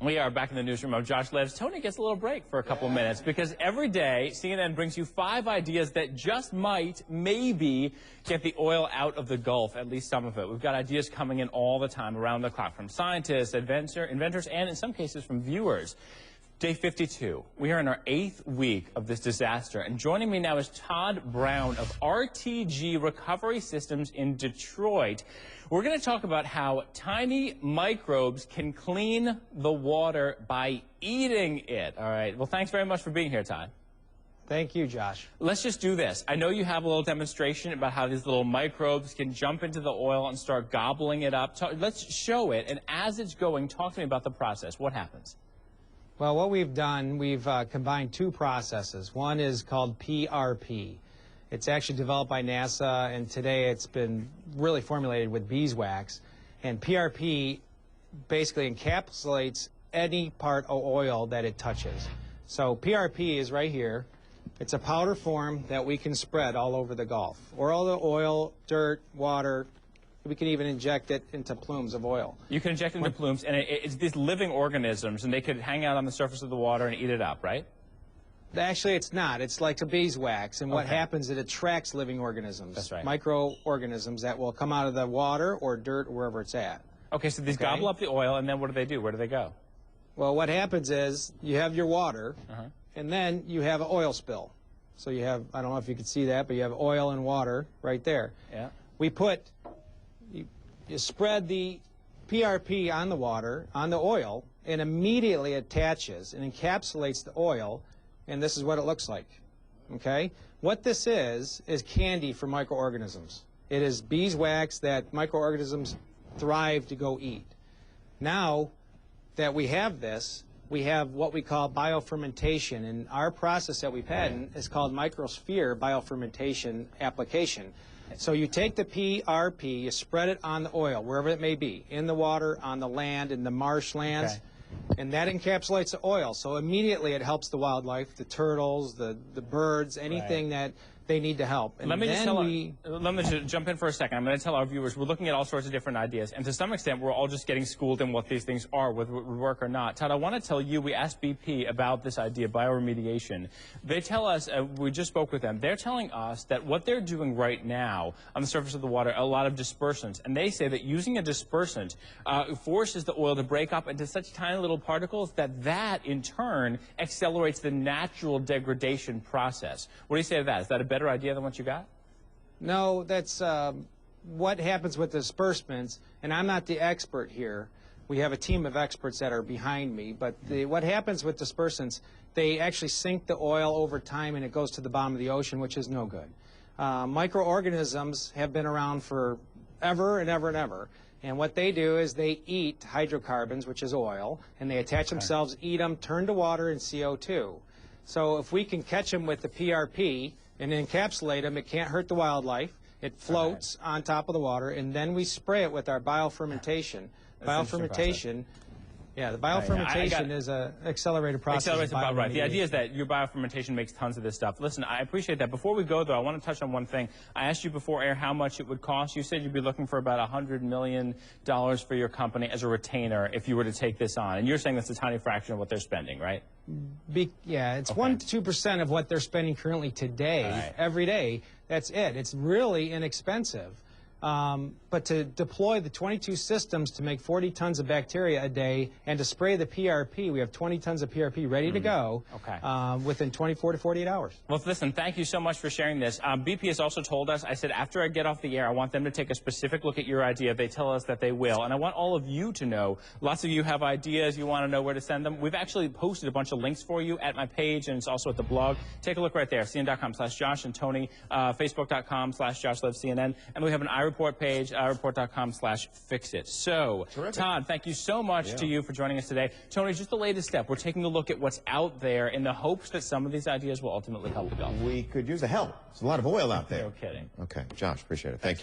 We are back in the newsroom. I'm Josh Lives. Tony gets a little break for a couple minutes because every day CNN brings you 5 ideas that just might, maybe, get the oil out of the Gulf, at least some of it. We've got ideas coming in all the time, around the clock, from scientists, inventors, and in some cases from viewers. Day 52. We are in our 8th week of this disaster, and joining me now is Todd Brown of RTG Recovery Systems in Detroit. We're going to talk about how tiny microbes can clean the water by eating it. All right. Well, thanks very much for being here, Todd. Thank you, Josh. Let's just do this. I know you have a little demonstration about how these little microbes can jump into the oil and start gobbling it up. Let's show it, and as it's going, talk to me about the process. What happens? Well, what we've done, we've combined 2 processes. One is called PRP. It's actually developed by NASA, and today it's been really formulated with beeswax. And PRP basically encapsulates any part of oil that it touches. So PRP is right here. It's a powder form that we can spread all over the Gulf. Or all the oil, dirt, water. We can even inject it into plumes of oil. You can inject it into plumes, and it's these living organisms, and they could hang out on the surface of the water and eat it up, right? Actually, it's not. It's like a beeswax, and what happens, it attracts living organisms. That's right. Microorganisms that will come out of the water or dirt or wherever it's at. Okay, so these gobble up the oil, and then what do? Where do they go? Well, what happens is you have your water, and then you have an oil spill. So you have, I don't know if you can see that, but you have oil and water right there. Yeah. You spread the PRP on the water, on the oil, and immediately attaches and encapsulates the oil, and this is what it looks like. Okay? What this is candy for microorganisms. It is beeswax that microorganisms thrive to go eat. Now that we have this, we have what we call biofermentation, and our process that we patent is called microsphere biofermentation application. So you take the PRP, you spread it on the oil, wherever it may be, in the water, on the land, in the marshlands, and that encapsulates the oil. So immediately it helps the wildlife, the turtles, the birds, anything that they need to help. And let me just jump in for a second. I'm going to tell our viewers we're looking at all sorts of different ideas, and to some extent we're all just getting schooled in what these things are, whether it would work or not. Todd, I want to tell you, we asked BP about this idea, bioremediation. They tell us, we just spoke with them, they're telling us that what they're doing right now on the surface of the water, a lot of dispersants, and they say that using a dispersant forces the oil to break up into such tiny little particles that in turn accelerates the natural degradation process. What do you say to that? Is that a better idea than what you got? No, that's what happens with dispersements, and I'm not the expert here. We have a team of experts that are behind me, but what happens with dispersants, they actually sink the oil over time and it goes to the bottom of the ocean, which is no good. Microorganisms have been around for ever and ever and ever, and what they do is they eat hydrocarbons, which is oil, and they attach themselves, eat them, turn to water and CO2. So if we can catch them with the PRP and encapsulate them, it can't hurt the wildlife. It floats on top of the water, and then we spray it with our biofermentation. Biofermentation, the biofermentation is an accelerated process. Right. The idea is that your biofermentation makes tons of this stuff. Listen, I appreciate that. Before we go, though, I want to touch on one thing. I asked you before air how much it would cost. You said you'd be looking for about $100 million for your company as a retainer if you were to take this on. And you're saying that's a tiny fraction of what they're spending, right? It's 1 to 2% of what they're spending currently today, every day. That's it. It's really inexpensive. But to deploy the 22 systems to make 40 tons of bacteria a day and to spray the PRP, we have 20 tons of PRP ready to go within 24 to 48 hours. Well, listen, thank you so much for sharing this. BP has also told us, I said, after I get off the air, I want them to take a specific look at your idea. They tell us that they will. And I want all of you to know, lots of you have ideas, you want to know where to send them. We've actually posted a bunch of links for you at my page, and it's also at the blog. Take a look right there, CNN.com/Josh and Tony, Facebook.com/JoshLovesCNN, and we have an iReport page, iReport.com/fixit. So, Todd, thank you so much to you for joining us today. Tony, just the latest step. We're taking a look at what's out there in the hopes that some of these ideas will ultimately help the Gulf. We could use the help. There's a lot of oil out there. No kidding. Okay, Josh, appreciate it. Thank you.